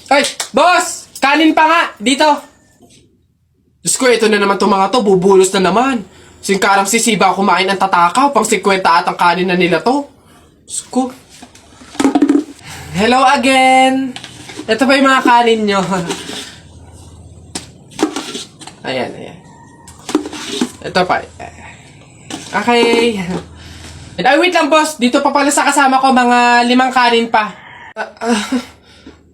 Ay, boss! Kanin pa nga! Dito! Diyos ko, ito na naman itong mga to. Bubulos na naman. Singkarang sisiba kumain ng tatakaw. Pang 50 at ang kanin na nila to. Diyos ko. Hello again! Ito pa yung mga kanin nyo. Ayan, ayan. Ito pa. Okay. Ay, wait lang, boss. Dito pa pala sa kasama ko, mga 5 kanin pa.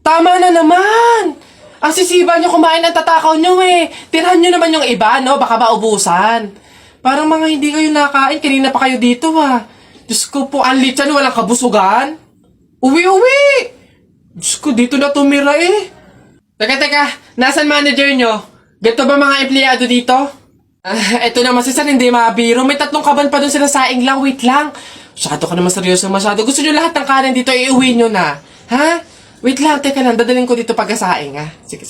Tama na naman! Ang sisiba nyo kumain ng tatakaw nyo eh. Tirahan nyo naman yung iba, no? Baka maubusan. Parang mga hindi kayo nakain. Kanina pa kayo dito, ha? Diyos ko po, ang litsan, walang kabusugan. Uwi! Diyos ko, dito na tumira eh. Teka. Nasaan manager nyo? Ganito ba mga empleyado dito? Eto naman si Sir, hindi mabiro. May 3 kaban pa dun sila saing lang. Wait lang. Masyado ka naman seryoso masyado. Gusto nyo lahat ng kanin dito, iuwi nyo na. Ha? Wait lang, teka lang. Dadalhin ko dito pagkasaing, ha? Sige.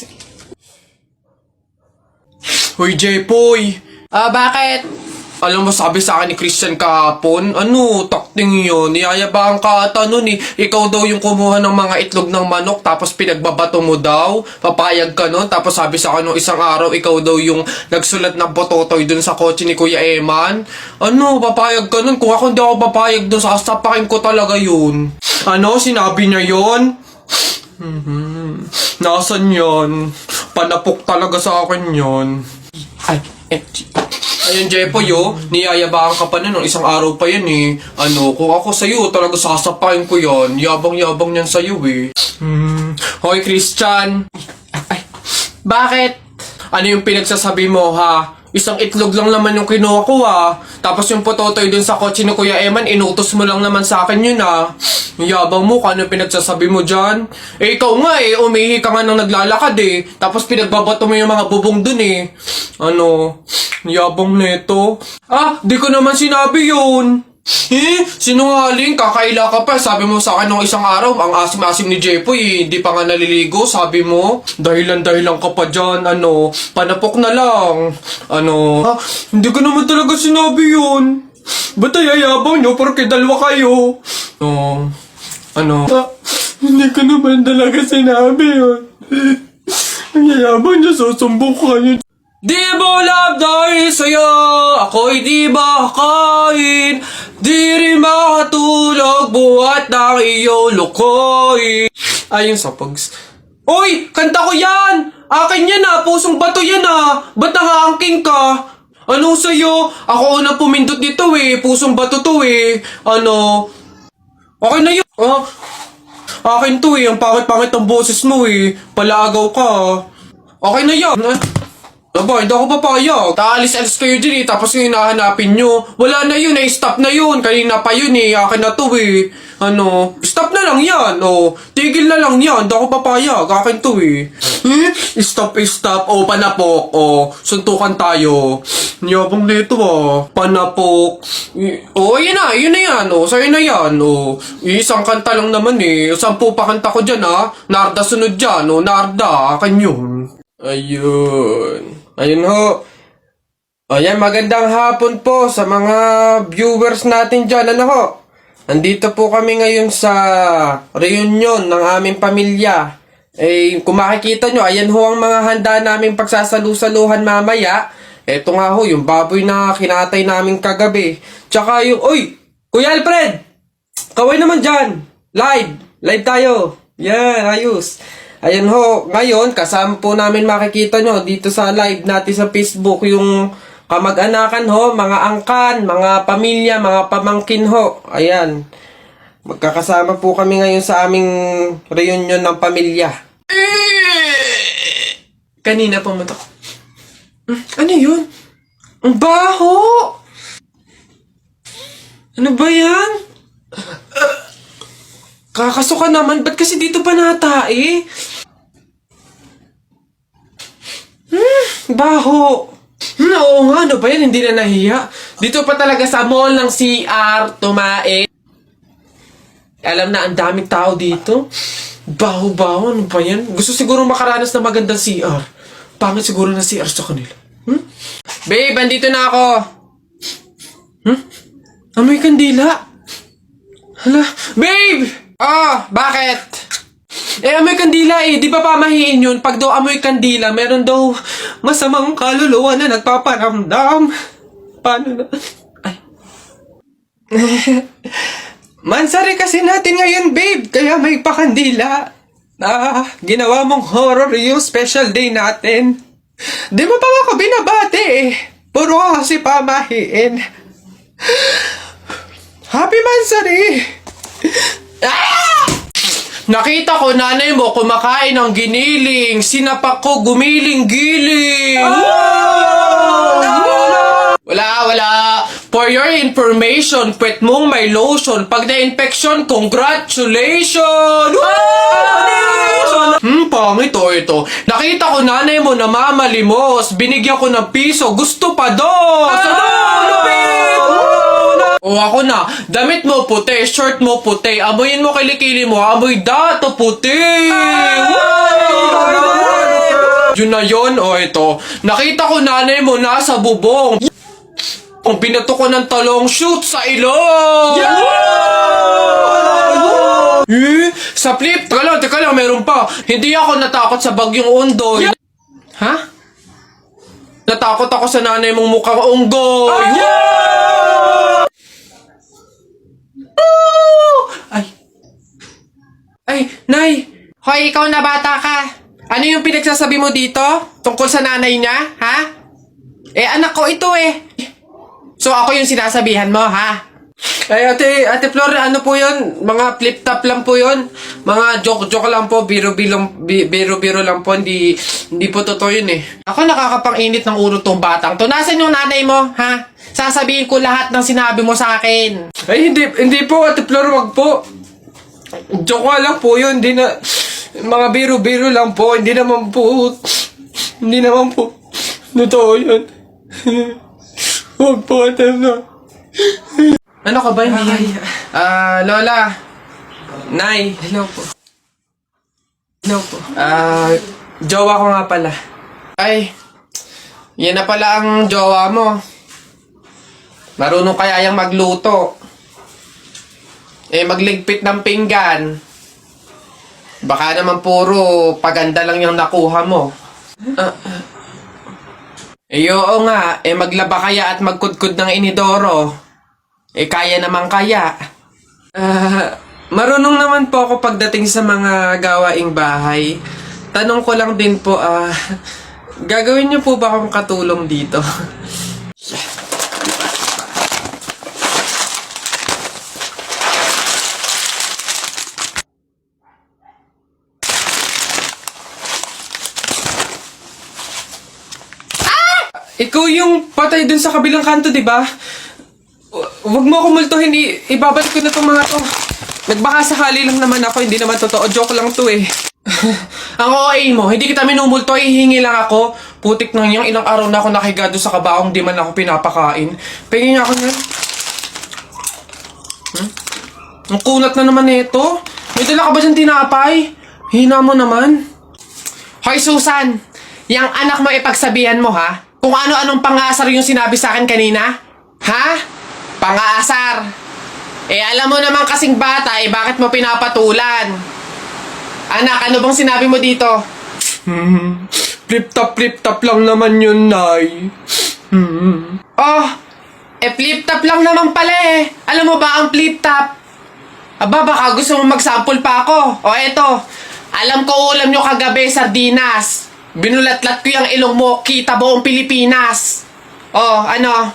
Hoy, Jepoy! Bakit? Alam mo, sabi sa akin ni Christian kahapon, takting yun, niyayabang ka ata nun eh. Ikaw daw yung kumuha ng mga itlog ng manok, tapos pinagbabato mo daw, papayag ka nun, tapos sabi sa akin nung isang araw, ikaw daw yung nagsulat ng bototoy dun sa kotse ni Kuya Eman. Papayag ka nun? Kung ako hindi ako papayag dun, sasapakin ko talaga yun. Sinabi niya yun? Nasaan yun? Panapok talaga sa akin yun. Ayun, Jepoy, niyayabaan ka pa na nung isang araw pa yan eh. Kung ako sa'yo, talaga sasapain ko yan. Yabang-yabang yan sa'yo eh. Hoy, Christian. Bakit? Ano yung pinagsasabi mo, ha? Isang itlog lang naman yung kinuha ko, ha? Tapos yung pototoy dun sa kotse ni Kuya Eman, inutos mo lang naman sa akin yun, ha? Yung yabang mo, ano yung pinagsasabi mo dyan? Ikaw nga umihi ka nga nang naglalakad eh. Tapos pinagbabato mo yung mga bubong dun eh. Yabang neto. Di ko naman sinabi yun. Sinungaling, kakaila ka pa. Sabi mo sa akin nung isang araw, ang asim-asim ni Jepoy, hindi pa nga naliligo, sabi mo. Dahilan ka pa dyan, panapok na lang. Hindi ko naman talaga sinabi yun. Ba't ayayabang nyo, porque dalawa kayo? Hindi ko naman talaga sinabi yun. Ang yayabang nyo, susumbong kayo. Di mo love dahil sa'yo, ako'y di makakain. Di rin makatulog, buhat ng iyong lukoy. Ayun sa Pogs. Uy! Kanta ko yan! Akin yan pusong bato yan Ba't nangaangking ka? Ano sa'yo? Ako unang pumindot dito pusong bato to Okay na yun. Akin to ang pangit-pangit ang boses mo Palaagaw ka Okay na yan. Hindi ako papayag. Taalis-alis kayo din tapos yung hinahanapin nyo. Wala na yun stop na yun. Kanina pa yun akin na to Stop na lang yan Tigil na lang yan. Hindi ako papayag. Akin to Stop. Panapok. Suntukan tayo. Yabang nito Panapok. Yun na yan sa'yo na yan Isang kanta lang naman 10 pa kanta ko dyan Narda sunod dyan Narda. Akin yun. Ayun ho. Ayan, magandang hapon po sa mga viewers natin dyan. Andito po kami ngayon sa reunion ng aming pamilya. Kung makikita nyo, ayan ho ang mga handa naming pagsasalu-saluhan mamaya. Eto nga ho, yung baboy na kinatay namin kagabi. Tsaka yung, Kuya Alfred! Kaway naman dyan! Live tayo! Yan, ayos! Ayan ho, ngayon, kasama po namin makikita nyo dito sa live natin sa Facebook yung kamag-anakan mga angkan, mga pamilya, mga pamangkin Ayan. Magkakasama po kami ngayon sa aming reunion ng pamilya. Kanina pumunta ko. Ano yun? Ang baho! Ano ba yan? Kakasuka naman, ba't kasi dito pa natae? Baho. Oo nga, ano ba yan? Hindi na nahiya. Dito pa talaga sa mall ng CR, tumae. Alam na, ang daming tao dito. Baho-baho, ano ba yan? Gusto siguro makaranas na magandang CR. Pangit siguro na CR sa kanila. Babe, andito na ako. Amoy kandila. Hala, babe! Bakit? Amoy kandila eh. Di ba pamahiin yun? Pag daw amoy kandila, meron daw masamang kaluluwa na nagpaparamdam. Paano na? Ay. Mansari kasi natin ngayon, babe. Kaya may pakandila. Ginawa mong horror yung special day natin. Di mo pa ako binabati eh. Puro ka kasi pamahiin. Happy Mansari! Nakita ko nanay mo kumakain ng giniling. Sinapak ko gumiling-giling. Wala. For your information, pwet mong may lotion. Pag na-infection, congratulations! Pangit ito. Nakita ko nanay mo namamalimos. Binigyan ko ng piso. Gusto pa doon. O ako na, damit mo puti, shirt mo puti, amoyin mo kilikili mo, amoy dato puti! Yun na yun, o ito. Nakita ko nanay mo nasa bubong. Kung binato ko ng talong, shoot sa ilong! Sa flip, teka lang, meron pa. Hindi ako natakot sa bagyong Ondoy. Ha? Natakot ako sa nanay mong mukhang unggoy. Ay, Nay! Hoy, ikaw na bata ka! Ano yung pinagsasabi mo dito? Tungkol sa nanay niya, ha? Anak ko ito eh! So, ako yung sinasabihan mo, ha? Ay, Ate Flor, ano po yun? Mga flip-top lang po yun. Mga joke-joke lang po, biro-biro lang po. Hindi po totoo yun eh. Ako nakakapang-init ng ulo tong batang to. Nasaan yung nanay mo, ha? Sasabihin ko lahat ng sinabi mo sa akin. Ay, hindi po, Ate Flor, wag po. Joke lang po yun, hindi na, mga biro-biro lang po, hindi naman po, totoo yun. Huwag po, Ano ka ba, hindi? Lola, Nay, hello po. Jowa ko nga pala. Ay, yan na pala ang jowa mo. Marunong kaya yung magluto. Magligpit ng pinggan. Baka naman puro paganda lang yung nakuha mo. Oo nga, maglaba kaya at magkudkud ng inidoro. Kaya naman kaya. Marunong naman po ako pagdating sa mga gawaing bahay. Tanong ko lang din po, gagawin niyo po ba akong katulong dito? Ikaw yung patay dun sa kabilang kanto, di ba? Huwag mo ako multuhin, ibabalik ko na itong mga to. Nagbaka sakali lang naman ako, hindi naman totoo. Joke lang to eh. Ang OA mo, hindi kita minumulto, hihingi lang ako. Putik nang yung ilang araw na ako nakigado sa kabaong, di man ako pinapakain. Pingin ako niyan. Ang kunat na naman ito. May dala ka ba dyan tinapay? Hina mo naman. Hoy Susan, yung anak mo ipagsabihan mo ha? Kung ano-anong pang-aasar yung sinabi sa akin kanina? Ha? Pang-aasar. Alam mo naman kasing bata, bakit mo pinapatulan? Anak, ano bang sinabi mo dito? Flip-top lang naman yun, Nay. Oh, flip-top lang naman pala eh. Alam mo ba ang flip-top? Aba, baka gusto mo mag-sample pa ako. O eto, alam ko ulam nyo kagabi, sardinas. Binulatlat ko yung ilong mo, kita buong Pilipinas. Oh, ano?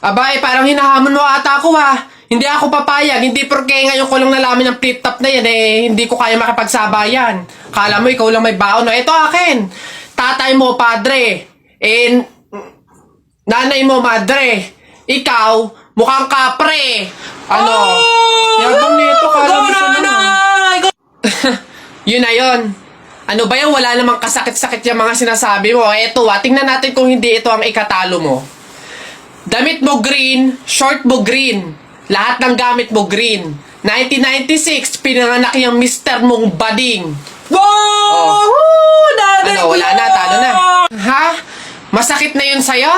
Aba, parang hinahamon mo ata ako ha. Hindi ako papayag, hindi porke ngayon ko lang nalaman ng flip-top na yan hindi ko kaya makipagsabayan. Kala mo ikaw lang may baon. No, ito akin. Tatay mo, padre. Nanay mo, madre. Ikaw, mukhang kapre. Ano? Yabang nito, kala mo siya naman. Yun na yun. Ano ba yan? Wala namang kasakit-sakit yung mga sinasabi mo. Eto tingnan natin kung hindi ito ang ikatalo mo. Damit mo green, short mo green. Lahat ng gamit mo green. 1996, pinanganak yung mister mong bading. Wow! Ano, wala na, talo na. Ha? Masakit na yun sa'yo?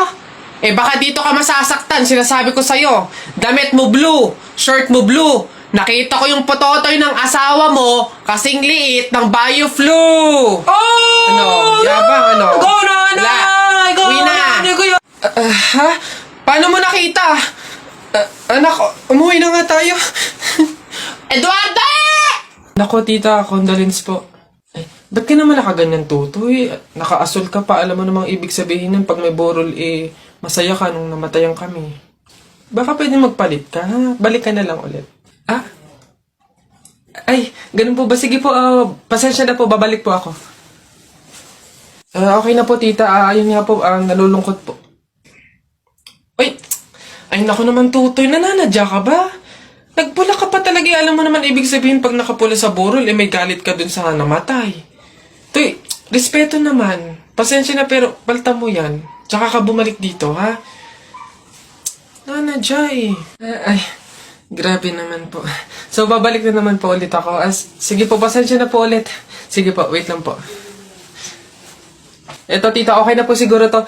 Baka dito ka masasaktan, sinasabi ko sa'yo. Damit mo blue, shirt mo blue, nakita ko yung pototoy ng asawa mo kasing liit ng BioFlu. Oh! Ano? Yabang, ano? Go nanay! Go Uwi na. nanay! Go Ha? Paano mo nakita? Anak, umuwi na nga tayo. Eduardo! Nako, tita, condolence po. Ay, ba't ka naman nakaganyan, tutoy? Nakaasol ka pa, alam mo namang ibig sabihin nun, pag may borol, masaya ka nung namatayan kami. Baka pwede magpalit ka, ha? Balik ka na lang ulit. Ah? Ay, ganun po ba? Sige po, pasensya na po, babalik po ako. Okay na po, tita. Ayun nga po, nalulungkot po. Ay, naku naman, tutoy, nananadya ka ba? Nagpula ka pa talaga, alam mo naman ibig sabihin pag nakapula sa burol, may galit ka dun sa namatay. Tuy, respeto naman. Pasensya na pero palta mo yan. Tsaka ka bumalik dito, ha? Nanadya Ay, grabe naman po. So, babalik na naman po ulit ako. Sige po, pasensya na po ulit. Sige po, wait lang po. Eto, tita, okay na po siguro to.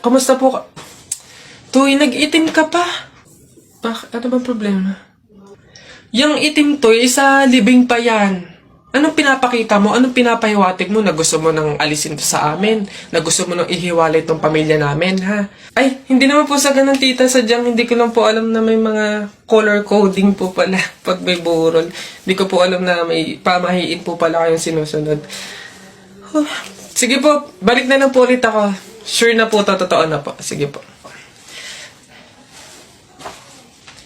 Kumusta po? Tuy, nag-itim ka pa. Ano bang problema? Yung itim to, isa libing pa yan. Anong pinapakita mo? Anong pinapahiwatig mo na gusto mo nang alisin to sa amin? Na gusto mo nang ihiwalay tong pamilya namin, ha? Ay, hindi naman po sa ganun, tita. Sadyang hindi ko lang po alam na may mga color coding po pala pag may burol. Hindi ko po alam na may pamahiin po pala kayong sinusunod. Sige po, balik na lang po ulit ako. Sure na po, totoo na po. Sige po.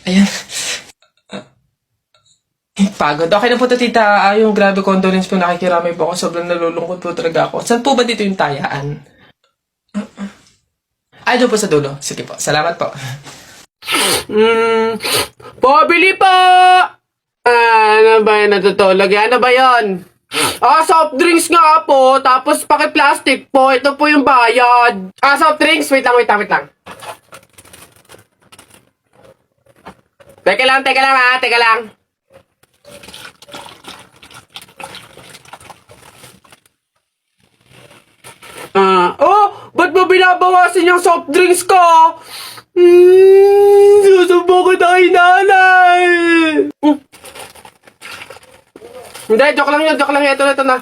Ayan. Pagod. Okay na po to, tita. Yung grabe condolence po, nakikiramay po ako. Sobrang nalulungkot po talaga ako. Saan po ba dito yung tayaan? Ay, doon po sa dulo. Sige po. Salamat po. Pabili po! Ano ba yan? Natutulog yan? Ano ba yan? Soft drinks nga po. Tapos paki-plastic po. Ito po yung bayad. Soft drinks. Wait lang. Teka lang ha. Teka lang. Ba't mo binabawasan yung soft drinks ko? Susubo ko na kay nanay. Hindi, joke lang yun. Ito na.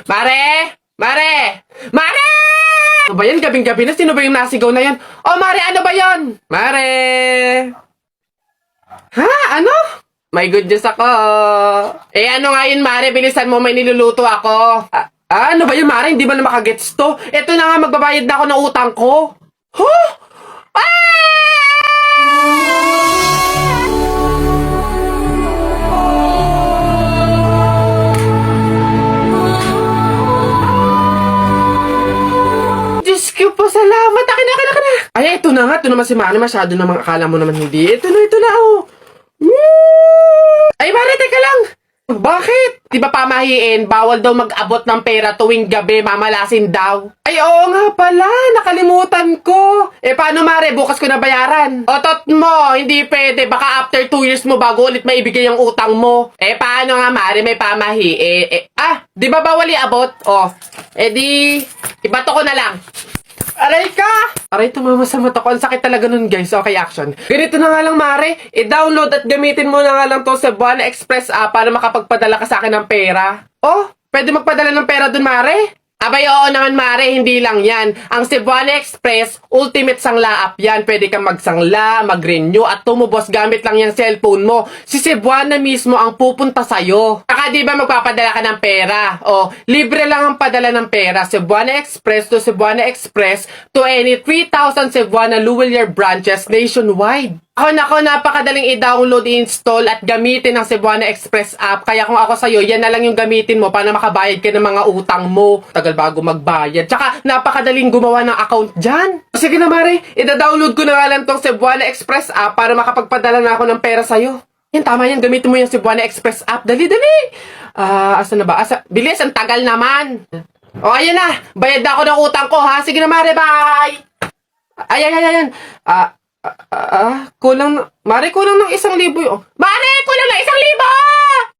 Mare! Ano ba yan? Gabing-gabi na. Sino ba yung nasigaw na yan? Mare, ano ba yan? Mare! Ha? Ano? May good news ako. Ano nga yun, Mare? Bilisan mo, may niluluto ako. Ano ba yun, Mare? Hindi ba na makagets to? Ito na nga, magbabayad na ako ng utang ko. Huh? Diyos ko po, salamat. Akin na. Ay, ito na nga. Ito naman si Mare. Masyado naman akala mo naman hindi. Ito na, oh. Ay, Mare, teka lang. Bakit? Di ba pamahiin, bawal daw mag-abot ng pera tuwing gabi, mamalasin daw. Ay, oo nga pala, nakalimutan ko. Paano, Mare? Bukas ko na bayaran. Otot mo, hindi pwede. Baka after 2 years mo bago ulit maibigay ang utang mo. Paano nga, Mare? May pamahiin. Di ba bawal iabot? Di, ibato ko na lang. Aray ka! Aray, tumama sa mata ko. Ang sakit talaga nun, guys. Okay, action. Ganito na nga lang, Mare. I-download at gamitin mo na nga lang to sa Cebuana Express app para makapagpadala ka sa akin ng pera. Pwede magpadala ng pera dun, Mare? Abay, oo naman, Mare. Hindi lang yan. Ang Cebuana Express, ultimate sangla app yan. Pwede kang magsangla, mag-renew, at tumubos gamit lang yung cellphone mo. Si Cebuana mismo ang pupunta sa'yo. Saka di ba magpapadala ka ng pera? Libre lang ang padala ng pera. Cebuana Express to Cebuana Express to any 3,000 Cebuana Luwilier branches nationwide. Nako, napakadaling i-download, i-install at gamitin ang Cebuana Express app. Kaya kung ako sa'yo, yan na lang yung gamitin mo para makabayad ka ng mga utang mo. Tagal bago magbayad. Tsaka, napakadaling gumawa ng account dyan. Sige na, Mare. I-download ko na nga lang tong Cebuana Express app para makapagpadala na ako ng pera sa'yo. Yan, tama yan. Gamitin mo yung Cebuana Express app. Dali. Asa na ba? Bilis, ang tagal naman. Ayan na. Bayad na ako ng utang ko, ha? Sige na, Mare. Bye! Ayan. Kulang, Mare, kulang ng 1,000 yun. Mare, kulang ng 1,000!